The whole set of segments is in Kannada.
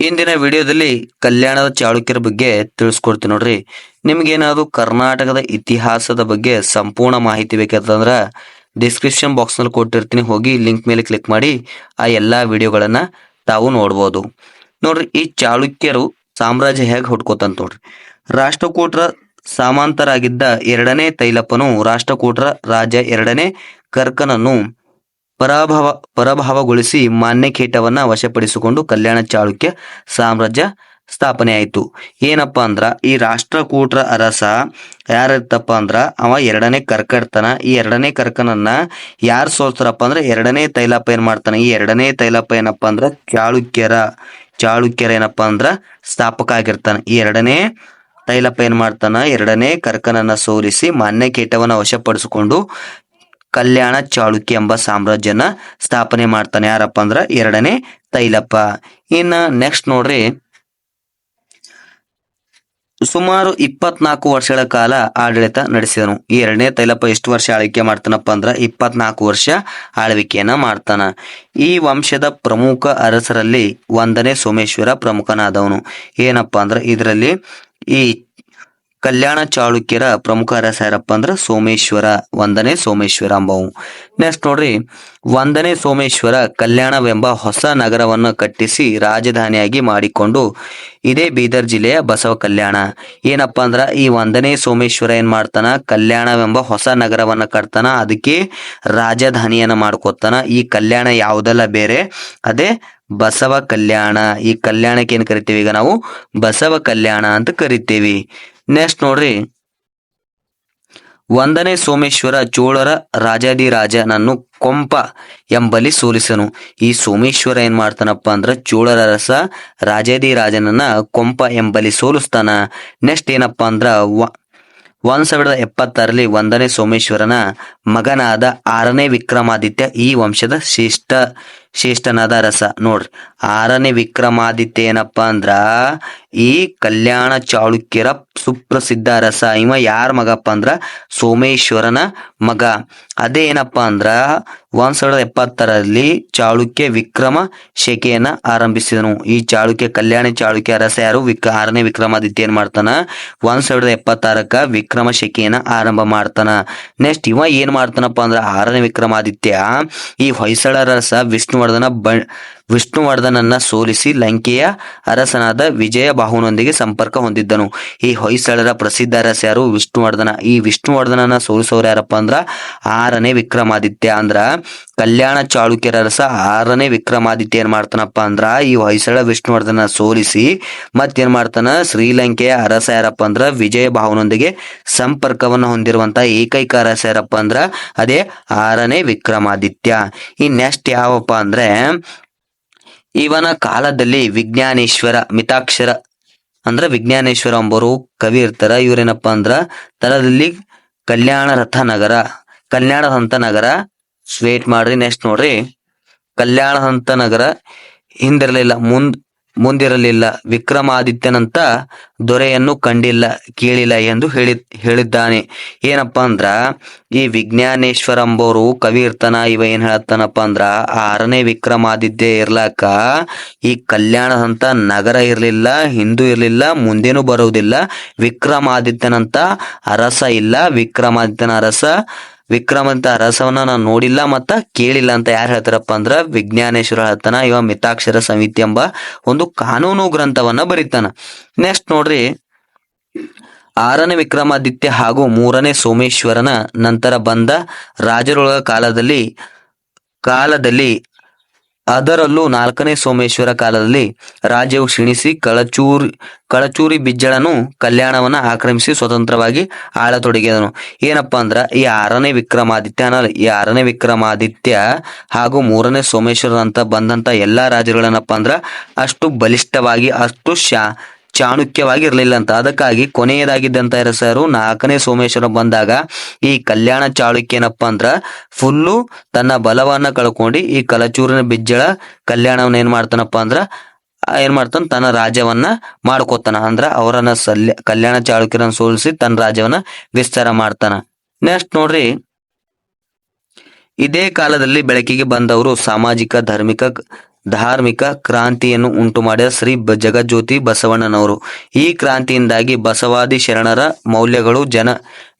ಇಂದಿನ ವಿಡಿಯೋದಲ್ಲಿ ಕಲ್ಯಾಣದ ಚಾಳುಕ್ಯರ ಬಗ್ಗೆ ತಿಳಿಸ್ಕೊಡ್ತೀನಿ ನೋಡ್ರಿ. ನಿಮ್ಗೇನಾದ್ರು ಕರ್ನಾಟಕದ ಇತಿಹಾಸದ ಬಗ್ಗೆ ಸಂಪೂರ್ಣ ಮಾಹಿತಿ ಬೇಕಂತಂದ್ರ ಡಿಸ್ಕ್ರಿಪ್ಷನ್ ಬಾಕ್ಸ್ ನಲ್ಲಿ ಕೊಟ್ಟಿರ್ತೀನಿ, ಹೋಗಿ ಲಿಂಕ್ ಮೇಲೆ ಕ್ಲಿಕ್ ಮಾಡಿ ಆ ಎಲ್ಲಾ ವಿಡಿಯೋಗಳನ್ನ ತಾವು ನೋಡ್ಬೋದು. ನೋಡ್ರಿ, ಈ ಚಾಳುಕ್ಯರು ಸಾಮ್ರಾಜ್ಯ ಹೇಗೆ ಹುಟ್ಕೋತಂತ ನೋಡ್ರಿ. ರಾಷ್ಟ್ರಕೂಟರ ಸಾಮಂತರಾಗಿದ್ದ ಎರಡನೇ ತೈಲಪ್ಪನು ರಾಷ್ಟ್ರಕೂಟರ ರಾಜ ಎರಡನೇ ಕರ್ಕನನ್ನು ಪರಾಭವಗೊಳಿಸಿ ಮಾನ್ಯಖೇಟವನ್ನ ವಶಪಡಿಸಿಕೊಂಡು ಕಲ್ಯಾಣ ಚಾಳುಕ್ಯ ಸಾಮ್ರಾಜ್ಯ ಸ್ಥಾಪನೆ ಆಯಿತು. ಏನಪ್ಪಾ ಅಂದ್ರ ಈ ರಾಷ್ಟ್ರಕೂಟರ ಅರಸ ಯಾರಿರ್ತಪ್ಪ ಅಂದ್ರ ಅವ ಎರಡನೇ ಕರ್ಕ ಇರ್ತಾನ. ಈ ಎರಡನೇ ಕರ್ಕನನ್ನ ಯಾರು ಸೋಲ್ತಾರಪ್ಪ ಅಂದ್ರೆ ಎರಡನೇ ತೈಲಪ್ಪ ಏನ್ ಮಾಡ್ತಾನ. ಈ ಎರಡನೇ ತೈಲಪ್ಪ ಏನಪ್ಪಾ ಅಂದ್ರ ಚಾಳುಕ್ಯರ ಏನಪ್ಪಾ ಅಂದ್ರ ಸ್ಥಾಪಕ ಆಗಿರ್ತಾನ. ಈ ಎರಡನೇ ತೈಲಪ್ಪ ಏನ್ ಮಾಡ್ತಾನ, ಎರಡನೇ ಕರ್ಕನನ್ನ ಸೋಲಿಸಿ ಮಾನ್ಯಖೇಟವನ್ನ ವಶಪಡಿಸಿಕೊಂಡು ಕಲ್ಯಾಣ ಚಾಳುಕ್ಯ ಎಂಬ ಸಾಮ್ರಾಜ್ಯನ ಸ್ಥಾಪನೆ ಮಾಡ್ತಾನೆ. ಯಾರಪ್ಪ ಅಂದ್ರ ಎರಡನೇ ತೈಲಪ್ಪ. ಇನ್ನ ನೆಕ್ಸ್ಟ್ ನೋಡ್ರಿ, ಸುಮಾರು 24 ವರ್ಷಗಳ ಕಾಲ ಆಡಳಿತ ನಡೆಸಿದನು. ಈ ಎರಡನೇ ತೈಲಪ್ಪ ಎಷ್ಟು ವರ್ಷ ಆಳ್ವಿಕೆ ಮಾಡ್ತಾನಪ್ಪ ಅಂದ್ರ 24 ವರ್ಷ ಆಳ್ವಿಕೆಯನ್ನ ಮಾಡ್ತಾನ. ಈ ವಂಶದ ಪ್ರಮುಖ ಅರಸರಲ್ಲಿ 1ನೇ ಸೋಮೇಶ್ವರ ಪ್ರಮುಖನಾದವನು. ಏನಪ್ಪಾ ಅಂದ್ರ ಇದರಲ್ಲಿ ಈ ಕಲ್ಯಾಣ ಚಾಳುಕ್ಯರ ಪ್ರಮುಖ ಅರಸ ಯಾರಪ್ಪ ಅಂದ್ರ ಸೋಮೇಶ್ವರ, 1ನೇ ಸೋಮೇಶ್ವರ ಅಂಬವು. ನೆಕ್ಸ್ಟ್ ನೋಡ್ರಿ, 1ನೇ ಸೋಮೇಶ್ವರ ಕಲ್ಯಾಣವೆಂಬ ಹೊಸ ನಗರವನ್ನು ಕಟ್ಟಿಸಿ ರಾಜಧಾನಿಯಾಗಿ ಮಾಡಿಕೊಂಡು ಇದೇ ಬೀದರ್ ಜಿಲ್ಲೆಯ ಬಸವ ಕಲ್ಯಾಣ. ಏನಪ್ಪಾ ಅಂದ್ರ ಈ 1ನೇ ಸೋಮೇಶ್ವರ ಏನ್ ಮಾಡ್ತಾನ, ಕಲ್ಯಾಣವೆಂಬ ಹೊಸ ನಗರವನ್ನ ಕಟ್ತಾನ, ಅದಕ್ಕೆ ರಾಜಧಾನಿಯನ್ನ ಮಾಡ್ಕೊತಾನ. ಈ ಕಲ್ಯಾಣ ಯಾವುದಲ್ಲ ಬೇರೆ, ಅದೇ ಬಸವ ಕಲ್ಯಾಣ. ಈ ಕಲ್ಯಾಣಕ್ಕೆ ಏನ್ ಕರಿತೀವಿ ಈಗ ನಾವು, ಬಸವ ಕಲ್ಯಾಣ ಅಂತ ಕರಿತೀವಿ. ನೆಕ್ಸ್ಟ್ ನೋಡ್ರಿ, 1ನೇ ಸೋಮೇಶ್ವರ ಚೋಳರ ರಾಜಾದಿರಾಜನನ್ನು ಕೊಂಪ ಎಂಬಲ್ಲಿ ಸೋಲಿಸನು. ಈ ಸೋಮೇಶ್ವರ ಏನ್ ಮಾಡ್ತಾನಪ್ಪ ಅಂದ್ರ ಚೋಳರ ಅರಸ ರಾಜಾದಿರಾಜನನ್ನ ಕೊಂಪ ಎಂಬಲ್ಲಿ ಸೋಲಿಸ್ತಾನ. ನೆಕ್ಸ್ಟ್ ಏನಪ್ಪಾ ಅಂದ್ರ 1076ರಲ್ಲಿ 1ನೇ ಸೋಮೇಶ್ವರನ ಮಗನಾದ 6ನೇ ವಿಕ್ರಮಾದಿತ್ಯ ಈ ವಂಶದ ಶ್ರೇಷ್ಠನಾದ ಅರಸ. ನೋಡ್ರಿ, 6ನೇ ವಿಕ್ರಮಾದಿತ್ಯ ಏನಪ್ಪಾ ಅಂದ್ರ ಈ ಕಲ್ಯಾಣ ಚಾಳುಕ್ಯರ ಸುಪ್ರಸಿದ್ಧ ಅರಸ. ಇವ ಯಾರ ಮಗಪ್ಪ ಅಂದ್ರ ಸೋಮೇಶ್ವರನ ಮಗ. ಅದೇ ಏನಪ್ಪಾ ಅಂದ್ರ 1070ರಲ್ಲಿ ಚಾಳುಕ್ಯ ವಿಕ್ರಮ ಶಕೆಯನ್ನ ಆರಂಭಿಸಿದನು. ಈ ಕಲ್ಯಾಣ ಚಾಳುಕ್ಯ ಅರಸ ಯಾರು, 6ನೇ ವಿಕ್ರಮಾದಿತ್ಯ ಏನ್ ಮಾಡ್ತಾನ 1076ಕ್ಕ ವಿಕ್ರಮ ಶಕೆಯನ್ನ ಆರಂಭ ಮಾಡ್ತಾನ. ನೆಕ್ಸ್ಟ್ ಇವ ಏನ್ ಮಾಡ್ತಾನಪ್ಪ ಅಂದ್ರ 6ನೇ ವಿಕ್ರಮಾದಿತ್ಯ ಈ ಹೊಯ್ಸಳರ ಅರಸ ವಿಷ್ಣುವರ್ಧನನ್ನ ಸೋಲಿಸಿ ಲಂಕೆಯ ಅರಸನಾದ ವಿಜಯ ಬಾಹುನೊಂದಿಗೆ ಸಂಪರ್ಕ ಹೊಂದಿದ್ದನು. ಈ ಹೊಯ್ಸಳರ ಪ್ರಸಿದ್ಧ ಅರಸ ಯಾರು, ವಿಷ್ಣುವರ್ಧನ. ಈ ವಿಷ್ಣುವರ್ಧನನ್ನ ಸೋಲಿಸೋರು ಯಾರಪ್ಪ ಅಂದ್ರ 6ನೇ ವಿಕ್ರಮಾದಿತ್ಯ. ಅಂದ್ರ ಕಲ್ಯಾಣ ಚಾಳುಕ್ಯರ ಅರಸ 6ನೇ ವಿಕ್ರಮಾದಿತ್ಯ ಏನ್ ಮಾಡ್ತಾನಪ್ಪ ಅಂದ್ರ ಈ ಹೊಯ್ಸಳ ವಿಷ್ಣುವರ್ಧನ ಸೋಲಿಸಿ ಮತ್ತೇನ್ ಮಾಡ್ತಾನ, ಶ್ರೀಲಂಕೆಯ ಅರಸ ಯಾರಪ್ಪ ಅಂದ್ರ ವಿಜಯ ಬಾಹುನೊಂದಿಗೆ ಸಂಪರ್ಕವನ್ನ ಹೊಂದಿರುವಂತ ಏಕೈಕ ಅರಸ ಯಾರಪ್ಪ ಅಂದ್ರ ಅದೇ 6ನೇ ವಿಕ್ರಮಾದಿತ್ಯ. ಈ ನೆಕ್ಸ್ಟ್ ಯಾವಪ್ಪ ಅಂದ್ರೆ ಇವನ ಕಾಲದಲ್ಲಿ ವಿಜ್ಞಾನೇಶ್ವರ ಮಿತಾಕ್ಷರ ಅಂದ್ರ ವಿಜ್ಞಾನೇಶ್ವರ ಎಂಬರು ಕವಿ ಇರ್ತಾರ. ಇವ್ರೇನಪ್ಪಾ ಅಂದ್ರ ತಳದಲ್ಲಿ ಕಲ್ಯಾಣದಂತ ನಗರ ಸ್ವೇಟ್ ಮಾಡ್ರಿ. ನೆಕ್ಸ್ಟ್ ನೋಡ್ರಿ, ಕಲ್ಯಾಣದಂತ ನಗರ ಹಿಂದಿರಲಿಲ್ಲ, ಮುಂದಿರಲಿಲ್ಲ. ವಿಕ್ರಮಾದಿತ್ಯನಂತ ದೊರೆಯನ್ನು ಕಂಡಿಲ್ಲ ಕೇಳಿಲ್ಲ ಎಂದು ಹೇಳಿದ್ದಾನೆ. ಏನಪ್ಪಾ ಅಂದ್ರ ಈ ವಿಜ್ಞಾನೇಶ್ವರ ಎಂಬವರು ಕವಿ ಇರ್ತಾನ. ಇವ ಏನ್ ಹೇಳತ್ತಾನಪ್ಪ ಅಂದ್ರ 6ನೇ ವಿಕ್ರಮಾದಿತ್ಯ ಇರ್ಲಾಕ ಈ ಕಲ್ಯಾಣದಂತ ನಗರ ಇರ್ಲಿಲ್ಲ, ಹಿಂದೂ ಇರ್ಲಿಲ್ಲ, ಮುಂದೇನು ಬರುವುದಿಲ್ಲ. ವಿಕ್ರಮಾದಿತ್ಯನಂತ ಅರಸ ಇಲ್ಲ. ವಿಕ್ರಮಾದಿತ್ಯನ ಅರಸವನ್ನ ನಾನು ನೋಡಿಲ್ಲ ಮತ್ತ ಕೇಳಿಲ್ಲ ಅಂತ ಯಾರು ಹೇಳ್ತಾರಪ್ಪ ಅಂದ್ರ ವಿಜ್ಞಾನೇಶ್ವರ ಹೇಳ್ತಾನ. ಇವ ಮಿತಾಕ್ಷರ ಸಮಿತಿ ಎಂಬ ಒಂದು ಕಾನೂನು ಗ್ರಂಥವನ್ನ ಬರೀತಾನ. ನೆಕ್ಸ್ಟ್ ನೋಡ್ರಿ, 6ನೇ ವಿಕ್ರಮಾದಿತ್ಯ ಹಾಗೂ 3ನೇ ಸೋಮೇಶ್ವರನ ನಂತರ ಬಂದ ರಾಜರುಗಳ ಕಾಲದಲ್ಲಿ ಅದರಲ್ಲೂ 4ನೇ ಸೋಮೇಶ್ವರ ಕಾಲದಲ್ಲಿ ರಾಜ್ಯವು ಕ್ಷೀಣಿಸಿ ಕಳಚೂರಿ ಬಿಜ್ಜಳನು ಕಲ್ಯಾಣವನ್ನ ಆಕ್ರಮಿಸಿ ಸ್ವತಂತ್ರವಾಗಿ ಆಳತೊಡಗಿದನು. ಏನಪ್ಪಾ ಅಂದ್ರ ಈ 6ನೇ ವಿಕ್ರಮಾದಿತ್ಯ ಹಾಗೂ 3ನೇ ಸೋಮೇಶ್ವರ ಅಂತ ಬಂದಂತ ಎಲ್ಲಾ ರಾಜರುಗಳೇನಪ್ಪಾ ಅಂದ್ರ ಅಷ್ಟು ಬಲಿಷ್ಠವಾಗಿ ಅಷ್ಟು ಚಾಣುಕ್ಯವಾಗಿ ಇರ್ಲಿಲ್ಲ ಅಂತ. ಅದಕ್ಕಾಗಿ ಕೊನೆಯದಾಗಿದ್ದಂತ ಅರಸರು 4ನೇ ಸೋಮೇಶ್ವರ ಬಂದಾಗ ಈ ಕಲ್ಯಾಣ ಚಾಳುಕ್ಯ ಏನಪ್ಪಾ ಅಂದ್ರ ಫುಲ್ಲು ತನ್ನ ಬಲವನ್ನ ಕಳ್ಕೊಂಡು ಈ ಕಲಚೂರಿನ ಬಿಜ್ಜಳ ಕಲ್ಯಾಣವನ್ನ ಏನ್ ಮಾಡ್ತಾನ ತನ್ನ ರಾಜ್ಯವನ್ನ ಮಾಡ್ಕೋತಾನ. ಅಂದ್ರ ಅವರನ್ನ ಕಲ್ಯಾಣ ಚಾಳುಕ್ಯರನ್ನ ಸೋಲಿಸಿ ತನ್ನ ರಾಜ್ಯವನ್ನ ವಿಸ್ತಾರ ಮಾಡ್ತಾನ. ನೆಕ್ಸ್ಟ್ ನೋಡ್ರಿ, ಇದೇ ಕಾಲದಲ್ಲಿ ಬೆಳಕಿಗೆ ಬಂದವರು ಸಾಮಾಜಿಕ ಧಾರ್ಮಿಕ ಕ್ರಾಂತಿಯನ್ನು ಉಂಟು ಮಾಡಿದ ಶ್ರೀ ಜಗಜ್ಯೋತಿ ಬಸವಣ್ಣನವರು. ಈ ಕ್ರಾಂತಿಯಿಂದಾಗಿ ಬಸವಾದಿ ಶರಣರ ಮೌಲ್ಯಗಳು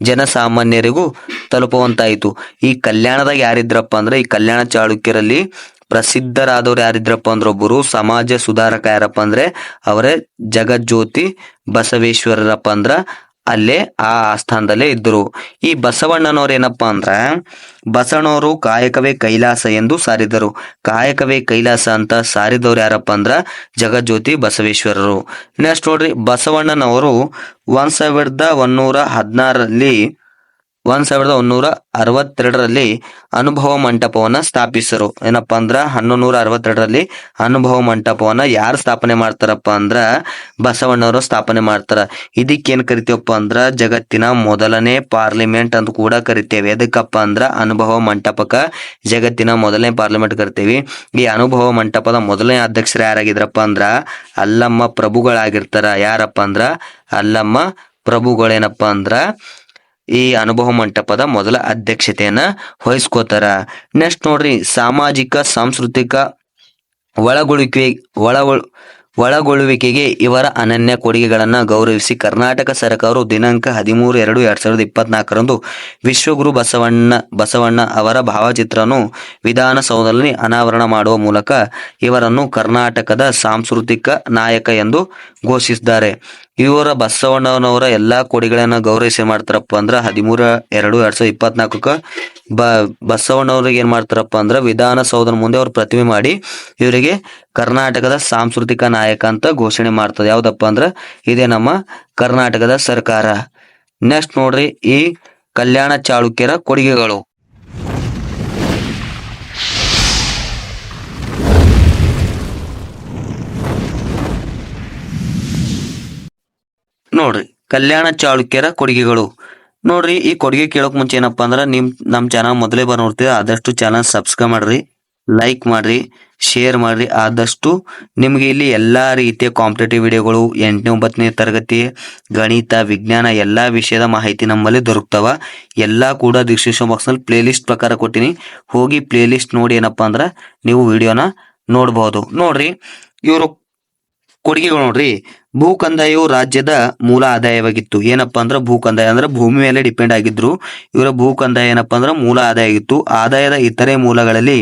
ಜನಸಾಮಾನ್ಯರಿಗೂ ತಲುಪುವಂತಾಯಿತು. ಈ ಕಲ್ಯಾಣದಾಗ ಯಾರಿದ್ರಪ್ಪ ಅಂದ್ರೆ, ಈ ಕಲ್ಯಾಣ ಚಾಳುಕ್ಯರಲ್ಲಿ ಪ್ರಸಿದ್ಧರಾದವ್ರು ಯಾರಿದ್ರಪ್ಪ ಅಂದ್ರೆ, ಒಬ್ಬರು ಸಮಾಜ ಸುಧಾರಕ ಯಾರಪ್ಪ ಅಂದ್ರೆ ಅವರೇ ಜಗಜ್ಯೋತಿ ಬಸವೇಶ್ವರರಪ್ಪ ಅಂದ್ರ ಅಲ್ಲೇ ಆ ಆಸ್ಥಾನದಲ್ಲೇ ಇದ್ದರು. ಈ ಬಸವಣ್ಣನವ್ರು ಏನಪ್ಪಾ ಅಂದ್ರ, ಬಸವಣ್ಣವರು ಕಾಯಕವೇ ಕೈಲಾಸ ಎಂದು ಸಾರಿದರು. ಕಾಯಕವೇ ಕೈಲಾಸ ಅಂತ ಸಾರಿದವ್ರು ಯಾರಪ್ಪ ಅಂದ್ರ ಜಗಜ್ಯೋತಿ ಬಸವೇಶ್ವರರು. ನೆಕ್ಸ್ಟ್ ನೋಡ್ರಿ, ಬಸವಣ್ಣನವರು 1162ರಲ್ಲಿ ಅನುಭವ ಮಂಟಪವನ್ನ ಸ್ಥಾಪಿಸರು. ಏನಪ್ಪಾ ಅಂದ್ರ 1162ರಲ್ಲಿ ಅನುಭವ ಮಂಟಪವನ್ನ ಯಾರು ಸ್ಥಾಪನೆ ಮಾಡ್ತಾರಪ್ಪ ಅಂದ್ರ ಬಸವಣ್ಣವರು ಸ್ಥಾಪನೆ ಮಾಡ್ತಾರ. ಇದಕ್ಕೇನ್ ಕರಿತೀವಪ್ಪ ಅಂದ್ರ ಜಗತ್ತಿನ ಮೊದಲನೇ ಪಾರ್ಲಿಮೆಂಟ್ ಅಂತ ಕೂಡ ಕರಿತೇವೆ. ಎದಕ್ಕಪ್ಪ ಅಂದ್ರ ಅನುಭವ ಮಂಟಪಕ್ಕ ಜಗತ್ತಿನ ಮೊದಲನೇ ಪಾರ್ಲಿಮೆಂಟ್ ಕರಿತೇವಿ. ಈ ಅನುಭವ ಮಂಟಪದ ಮೊದಲನೇ ಅಧ್ಯಕ್ಷರು ಯಾರಾಗಿದ್ರಪ್ಪ ಅಂದ್ರ ಅಲ್ಲಮ್ಮ ಪ್ರಭುಗಳಾಗಿರ್ತಾರ. ಯಾರಪ್ಪ ಅಂದ್ರ ಅಲ್ಲಮ್ಮ ಪ್ರಭುಗಳೇನಪ್ಪ ಅಂದ್ರ ಈ ಅನುಭವ ಮಂಟಪದ ಮೊದಲ ಅಧ್ಯಕ್ಷತೆಯನ್ನ ವಹಿಸ್ಕೋತಾರ. ನೆಕ್ಸ್ಟ್ ನೋಡ್ರಿ, ಸಾಮಾಜಿಕ ಸಾಂಸ್ಕೃತಿಕ ಒಳಗೊಳ್ಳುವಿಕೆಗೆ ಇವರ ಅನನ್ಯ ಕೊಡುಗೆಗಳನ್ನು ಗೌರವಿಸಿ ಕರ್ನಾಟಕ ಸರ್ಕಾರವು ದಿನಾಂಕ 13/2/2024ರಂದು ವಿಶ್ವಗುರು ಬಸವಣ್ಣ ಅವರ ಭಾವಚಿತ್ರವನ್ನು ವಿಧಾನಸೌಧದಲ್ಲಿ ಅನಾವರಣ ಮಾಡುವ ಮೂಲಕ ಇವರನ್ನು ಕರ್ನಾಟಕದ ಸಾಂಸ್ಕೃತಿಕ ನಾಯಕ ಎಂದು ಘೋಷಿಸಿದ್ದಾರೆ. ಇವರ ಬಸವಣ್ಣನವರ ಎಲ್ಲಾ ಕೊಡುಗೆಗಳನ್ನು ಗೌರವಿಸಿ ಮಾಡ್ತಾರಪ್ಪ ಅಂದ್ರ 13/2/2024ಕ್ಕ ಬಸವಣ್ಣವ್ರಿಗೆ ಏನ್ ಮಾಡ್ತಾರಪ್ಪ ಅಂದ್ರ ವಿಧಾನಸೌಧದ ಮುಂದೆ ಅವ್ರ ಪ್ರತಿಮೆ ಮಾಡಿ ಇವರಿಗೆ ಕರ್ನಾಟಕದ ಸಾಂಸ್ಕೃತಿಕ ನಾಯಕ ಅಂತ ಘೋಷಣೆ ಮಾಡ್ತದೆ. ಯಾವ್ದಪ್ಪ ಅಂದ್ರ ಇದೇ ನಮ್ಮ ಕರ್ನಾಟಕದ ಸರ್ಕಾರ. ನೆಕ್ಸ್ಟ್ ನೋಡ್ರಿ, ಈ ಕಲ್ಯಾಣ ಚಾಳುಕ್ಯರ ಕೊಡುಗೆಗಳು. ನೋಡ್ರಿ, ಕಲ್ಯಾಣ ಚಾಳುಕ್ಯರ ಕೊಡುಗೆಗಳು. ನೋಡ್ರಿ, ಈ ಕೊಡುಗೆ ಕೇಳೋಕ್ ಮುಂಚೆ ಏನಪ್ಪಾ ಅಂದ್ರ ನಮ್ ಚಾನಲ್ ಮೊದಲೇ ನೋಡ್ತೀವಿ, ಆದಷ್ಟು ಚಾನಲ್ ಸಬ್ಸ್ಕ್ರೈಬ್ ಮಾಡ್ರಿ, ಲೈಕ್ ಮಾಡ್ರಿ, ಶೇರ್ ಮಾಡ್ರಿ. ಆದಷ್ಟು ನಿಮ್ಗೆ ಇಲ್ಲಿ ಎಲ್ಲಾ ರೀತಿಯ ಕಾಂಪಿಟೇಟಿವ್ ವಿಡಿಯೋಗಳು 8ನೇ 9ನೇ ತರಗತಿ ಗಣಿತ ವಿಜ್ಞಾನ ಎಲ್ಲಾ ವಿಷಯದ ಮಾಹಿತಿ ನಮ್ಮಲ್ಲಿ ದೊರಕ್ತಾವ. ಎಲ್ಲಾ ಕೂಡ ಡಿಸ್ಕ್ರಿಪ್ಷನ್ ಬಾಕ್ಸ್ ನಲ್ಲಿ ಪ್ಲೇ ಲಿಸ್ಟ್ ಪ್ರಕಾರ ಕೊಟ್ಟಿನಿ, ಹೋಗಿ ಪ್ಲೇ ಲಿಸ್ಟ್ ನೋಡಿ ಏನಪ್ಪಾ ಅಂದ್ರ ನೀವು ವಿಡಿಯೋನ ನೋಡಬಹುದು. ನೋಡ್ರಿ, ಇವರು ಕೊಡುಗೆಗಳು ನೋಡ್ರಿ, ಭೂ ಕಂದಾಯವು ರಾಜ್ಯದ ಮೂಲ ಆದಾಯವಾಗಿತ್ತು. ಏನಪ್ಪಾ ಅಂದ್ರ ಭೂ ಕಂದಾಯ ಅಂದ್ರೆ ಭೂಮಿ ಮೇಲೆ ಡಿಪೆಂಡ್ ಆಗಿದ್ರು. ಇವರ ಭೂ ಕಂದಾಯ ಏನಪ್ಪಾ ಅಂದ್ರ ಮೂಲ ಆದಾಯ ಆಗಿತ್ತು. ಆದಾಯದ ಇತರೆ ಮೂಲಗಳಲ್ಲಿ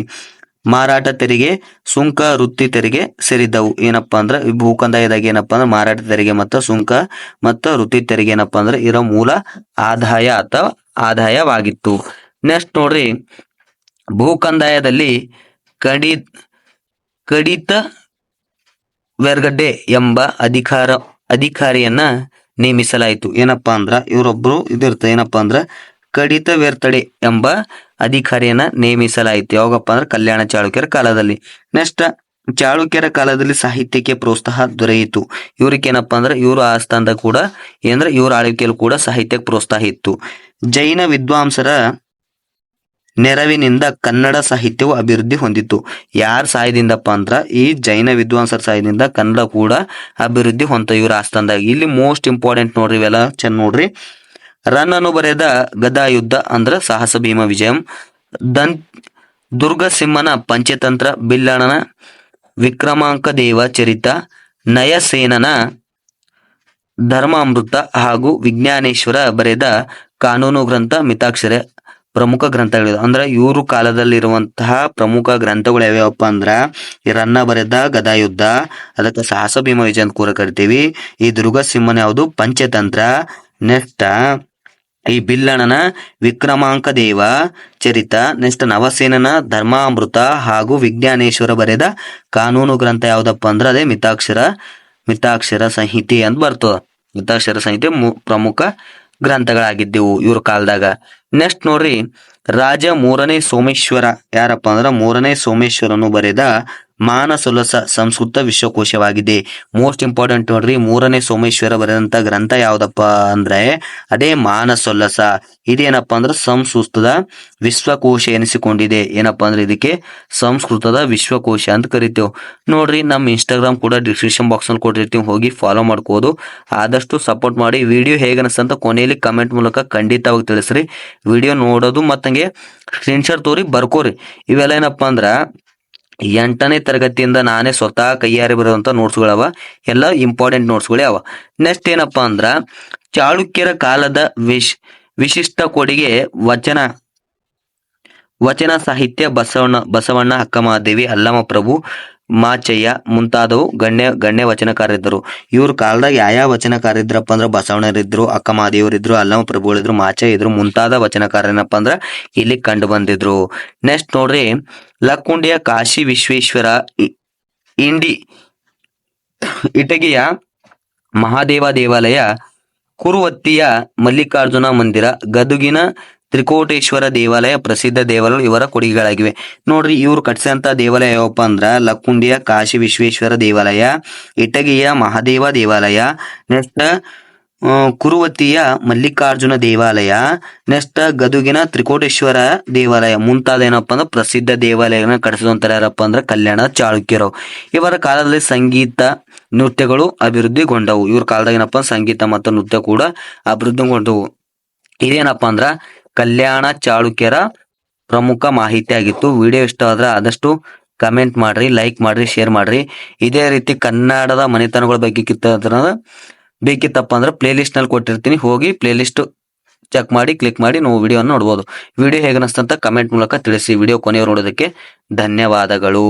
ಮಾರಾಟ ತೆರಿಗೆ, ಸುಂಕ, ವೃತ್ತಿ ತೆರಿಗೆ ಸೇರಿದ್ದವು. ಏನಪ್ಪಾ ಅಂದ್ರ ಭೂ ಕಂದಾಯದಾಗ ಏನಪ್ಪಾ ಅಂದ್ರ ಮಾರಾಟ ತೆರಿಗೆ ಮತ್ತು ಸುಂಕ ಮತ್ತು ವೃತ್ತಿ ತೆರಿಗೆ ಏನಪ್ಪಾ ಅಂದ್ರ ಇದರ ಮೂಲ ಆದಾಯ ಅಥವಾ ಆದಾಯವಾಗಿತ್ತು. ನೆಕ್ಸ್ಟ್ ನೋಡ್ರಿ, ಭೂ ಕಂದಾಯದಲ್ಲಿ ಕಡಿತ ವೆರ್ಗಡ್ಡೆ ಎಂಬ ಅಧಿಕಾರಿಯನ್ನ ನೇಮಿಸಲಾಯಿತು. ಏನಪ್ಪಾ ಅಂದ್ರ ಇವರೊಬ್ರು ಇದಿರ್ತದೆ, ಏನಪ್ಪಾ ಅಂದ್ರ ಕಡಿತ ವೆರ್ತಡೆ ಎಂಬ ಅಧಿಕಾರಿಯನ್ನ ನೇಮಿಸಲಾಯಿತು. ಯಾವಾಗಪ್ಪ ಅಂದ್ರ ಕಲ್ಯಾಣ ಚಾಳುಕ್ಯರ ಕಾಲದಲ್ಲಿ. ನೆಕ್ಸ್ಟ್, ಚಾಳುಕ್ಯರ ಕಾಲದಲ್ಲಿ ಸಾಹಿತ್ಯಕ್ಕೆ ಪ್ರೋತ್ಸಾಹ ದೊರೆಯಿತು. ಇವ್ರಿಗೆ ಏನಪ್ಪಾ ಅಂದ್ರ ಇವರು ಆಸ್ಥಾನದಾಗ ಕೂಡ ಏನಂದ್ರ ಇವ್ರ ಆಳ್ವಿಕೆಯಲ್ಲಿ ಕೂಡ ಸಾಹಿತ್ಯಕ್ಕೆ ಪ್ರೋತ್ಸಾಹ ಇತ್ತು. ಜೈನ ವಿದ್ವಾಂಸರ ನೆರವಿನಿಂದ ಕನ್ನಡ ಸಾಹಿತ್ಯವು ಅಭಿವೃದ್ಧಿ ಹೊಂದಿತ್ತು. ಯಾರ ಸಹಾಯದಿಂದಪ್ಪ ಅಂದ್ರ ಈ ಜೈನ ವಿದ್ವಾಂಸರ ಸಹಾಯದಿಂದ ಕನ್ನಡ ಕೂಡ ಅಭಿವೃದ್ಧಿ ಹೊಂತ ಇವ್ರ ಆಸ್ಥಾನದಾಗ. ಇಲ್ಲಿ ಮೋಸ್ಟ್ ಇಂಪಾರ್ಟೆಂಟ್ ನೋಡ್ರಿ, ಇವೆಲ್ಲ ಚೆನ್ನ ನೋಡ್ರಿ. ರನ್ನನು ಬರೆದ ಗದಾಯುದ್ಧ ಅಂದ್ರ ಸಾಹಸ ಭೀಮ ವಿಜಯಂ, ದುರ್ಗಸಿಂಹನ ಪಂಚತಂತ್ರ, ಬಿಲ್ಲಣನ ವಿಕ್ರಮಾಂಕ ದೇವ ಚರಿತ, ನಯಸೇನನ ಧರ್ಮಾಮೃತ ಹಾಗೂ ವಿಜ್ಞಾನೇಶ್ವರ ಬರೆದ ಕಾನೂನು ಗ್ರಂಥ ಮಿತಾಕ್ಷರ ಪ್ರಮುಖ ಗ್ರಂಥಗಳಿವೆ. ಅಂದ್ರೆ ಇವರು ಕಾಲದಲ್ಲಿರುವಂತಹ ಪ್ರಮುಖ ಗ್ರಂಥಗಳು ಯಾವ್ಯಾವಪ್ಪ ಅಂದ್ರ ಈ ರನ್ನ ಬರೆದ ಗದಾಯುದ್ಧ, ಅದಕ್ಕೆ ಸಾಹಸ ಭೀಮ ವಿಜಯ ಅಂತ ಕೂಡ ಕರಿತೀವಿ. ಈ ದುರ್ಗಸಿಂಹನ ಯಾವುದು ಪಂಚತಂತ್ರ. ನೆಕ್ಸ್ಟ್ ಈ ಬಿಲ್ಲಣನ ವಿಕ್ರಮಾಂಕ ದೇವ ಚರಿತ, ನೆಕ್ಸ್ಟ್ ನವಸೇನನ ಧರ್ಮಾಮೃತ ಹಾಗೂ ವಿಜ್ಞಾನೇಶ್ವರ ಬರೆದ ಕಾನೂನು ಗ್ರಂಥ ಯಾವ್ದಪ್ಪ ಅಂದ್ರ ಅದೇ ಮಿತಾಕ್ಷರ ಸಂಹಿತೆ ಅಂತ ಬರ್ತದ. ಮಿತಾಕ್ಷರ ಸಂಹಿತೆ ಪ್ರಮುಖ ಗ್ರಂಥಗಳಾಗಿದ್ದೆವು ಇವ್ರ ಕಾಲದಾಗ. ನೆಕ್ಸ್ಟ್ ನೋಡ್ರಿ, ರಾಜ 3ನೇ ಸೋಮೇಶ್ವರ ಯಾರಪ್ಪ ಅಂದ್ರ 3ನೇ ಸೋಮೇಶ್ವರನು ಬರೆದ ಮಾನಸೊಲಸ ಸಂಸ್ಕೃತ ವಿಶ್ವಕೋಶವಾಗಿದೆ. ಮೋಸ್ಟ್ ಇಂಪಾರ್ಟೆಂಟ್ ನೋಡ್ರಿ, 3ನೇ ಸೋಮೇಶ್ವರ ಬರೆದಂತ ಗ್ರಂಥ ಯಾವ್ದಪ್ಪ ಅಂದ್ರೆ ಅದೇ ಮಾನಸೊಲ್ಲಸ. ಇದೇನಪ್ಪ ಅಂದ್ರ ಸಂಸ್ಕೃತದ ವಿಶ್ವಕೋಶ ಎನಿಸಿಕೊಂಡಿದೆ. ಏನಪ್ಪಾ ಅಂದ್ರೆ ಇದಕ್ಕೆ ಸಂಸ್ಕೃತದ ವಿಶ್ವಕೋಶ ಅಂತ ಕರಿತೇವೆ. ನೋಡ್ರಿ, ನಮ್ಮ ಇನ್ಸ್ಟಾಗ್ರಾಮ್ ಕೂಡ ಡಿಸ್ಕ್ರಿಪ್ಷನ್ ಬಾಕ್ಸ್ ನಲ್ಲಿ ಕೊಟ್ಟಿರ್ತೀವಿ, ಹೋಗಿ ಫಾಲೋ ಮಾಡ್ಕೋದು. ಆದಷ್ಟು ಸಪೋರ್ಟ್ ಮಾಡಿ. ವಿಡಿಯೋ ಹೇಗೆ ಅನಿಸ್ತಂತ ಕೊನೆಯಲ್ಲಿ ಕಮೆಂಟ್ ಮೂಲಕ ಖಂಡಿತವಾಗಿ ತಿಳಿಸ್ರಿ. ವಿಡಿಯೋ ನೋಡೋದು ಮತ್ತಂಗೆ ಸ್ಕ್ರೀನ್ಶಾಟ್ ತೋರಿ ಬರ್ಕೋರಿ. ಇವೆಲ್ಲ ಏನಪ್ಪಾ ಅಂದ್ರ 8ನೇ ತರಗತಿಯಿಂದ ನಾನೇ ಸ್ವತಃ ಕೈಯಾರೆ ಬರೆದಂಥ ನೋಟ್ಸ್ಗಳವ. ಎಲ್ಲ ಇಂಪಾರ್ಟೆಂಟ್ ನೋಟ್ಸ್ಗಳೇ ಅವ. ನೆಕ್ಸ್ಟ್ ಏನಪ್ಪಾ ಅಂದ್ರ ಚಾಳುಕ್ಯರ ಕಾಲದ ವಿಶಿಷ್ಟ ಕೊಡುಗೆ ವಚನ ಸಾಹಿತ್ಯ ಬಸವಣ್ಣ, ಅಕ್ಕಮಹಾದೇವಿ, ಅಲ್ಲಮ ಪ್ರಭು, ಮಾಚಯ್ಯ ಮುಂತಾದವು ಗಣ್ಯ ವಚನಕಾರರಿದ್ದರು. ಇವ್ರ ಕಾಲದಾಗ ಯಾವ ವಚನಕಾರರಿದ್ರಪ್ಪ ಅಂದ್ರ ಬಸವಣ್ಣರಿದ್ರು, ಅಕ್ಕಮಹಾದೇವರಿದ್ರು, ಅಲ್ಲಮ ಪ್ರಭುಗಳಿದ್ರು, ಮಾಚಯ್ಯ ಇದ್ರು, ಮುಂತಾದ ವಚನಕಾರನಪ್ಪ ಅಂದ್ರ ಇಲ್ಲಿ ಕಂಡು ಬಂದಿದ್ರು. ನೆಕ್ಸ್ಟ್ ನೋಡ್ರಿ, ಲಕ್ಕುಂಡಿಯ ಕಾಶಿ ವಿಶ್ವೇಶ್ವರ, ಇಟಗಿಯ ಮಹಾದೇವ ದೇವಾಲಯ, ಕುರುವತ್ತಿಯ ಮಲ್ಲಿಕಾರ್ಜುನ ಮಂದಿರ, ಗದುಗಿನ ತ್ರಿಕೋಟೇಶ್ವರ ದೇವಾಲಯ ಪ್ರಸಿದ್ಧ ದೇವಾಲಯಗಳು ಇವರ ಕೊಡುಗೆಗಳಾಗಿವೆ. ನೋಡ್ರಿ, ಇವ್ರು ಕಟ್ಟಿಸಿದಂತ ದೇವಾಲಯ ಯಾವಪ್ಪ ಅಂದ್ರ ಲಕ್ಕುಂಡಿಯ ಕಾಶಿ ವಿಶ್ವೇಶ್ವರ ದೇವಾಲಯ, ಇಟಗಿಯ ಮಹಾದೇವ ದೇವಾಲಯ, ನೆಕ್ಸ್ಟ್ ಕುರುವತಿಯ ಮಲ್ಲಿಕಾರ್ಜುನ ದೇವಾಲಯ, ನೆಕ್ಸ್ಟ್ ಗದುಗಿನ ತ್ರಿಕೋಟೇಶ್ವರ ದೇವಾಲಯ ಮುಂತಾದ ಏನಪ್ಪಾ ಅಂದ್ರೆ ಪ್ರಸಿದ್ಧ ದೇವಾಲಯಗಳನ್ನ ಕಟ್ಟಿಸಿದಂತ ಯಾರಪ್ಪ ಅಂದ್ರೆ ಕಲ್ಯಾಣ ಚಾಳುಕ್ಯರು. ಇವರ ಕಾಲದಲ್ಲಿ ಸಂಗೀತ ನೃತ್ಯಗಳು ಅಭಿವೃದ್ಧಿಗೊಂಡವು. ಇವ್ರ ಕಾಲದಾಗ ಏನಪ್ಪಾ ಸಂಗೀತ ಮತ್ತು ನೃತ್ಯ ಕೂಡ ಅಭಿವೃದ್ಧಿಗೊಂಡವು. ಇದೇನಪ್ಪಾ ಅಂದ್ರ ಕಲ್ಯಾಣ ಚಾಳುಕ್ಯರ ಪ್ರಮುಖ ಮಾಹಿತಿ ಆಗಿತ್ತು. ವಿಡಿಯೋ ಇಷ್ಟ ಆದ್ರೆ ಆದಷ್ಟು ಕಮೆಂಟ್ ಮಾಡ್ರಿ, ಲೈಕ್ ಮಾಡ್ರಿ, ಶೇರ್ ಮಾಡ್ರಿ. ಇದೇ ರೀತಿ ಕನ್ನಡದ ಮನೆತನಗಳ ಬಗ್ಗೆ ಬೇಕಿತ್ತಪ್ಪ ಅಂದ್ರೆ ಪ್ಲೇ ಲಿಸ್ಟ್ ನಲ್ಲಿ ಕೊಟ್ಟಿರ್ತೀನಿ, ಹೋಗಿ ಪ್ಲೇ ಲಿಸ್ಟ್ ಚೆಕ್ ಮಾಡಿ ಕ್ಲಿಕ್ ಮಾಡಿ ನಾವು ವಿಡಿಯೋನ ನೋಡ್ಬೋದು. ವಿಡಿಯೋ ಹೇಗೆ ಅನಿಸ್ತಂತ ಕಮೆಂಟ್ ಮೂಲಕ ತಿಳಿಸಿ. ವಿಡಿಯೋ ಕೊನೆಯವರು ನೋಡೋದಕ್ಕೆ ಧನ್ಯವಾದಗಳು.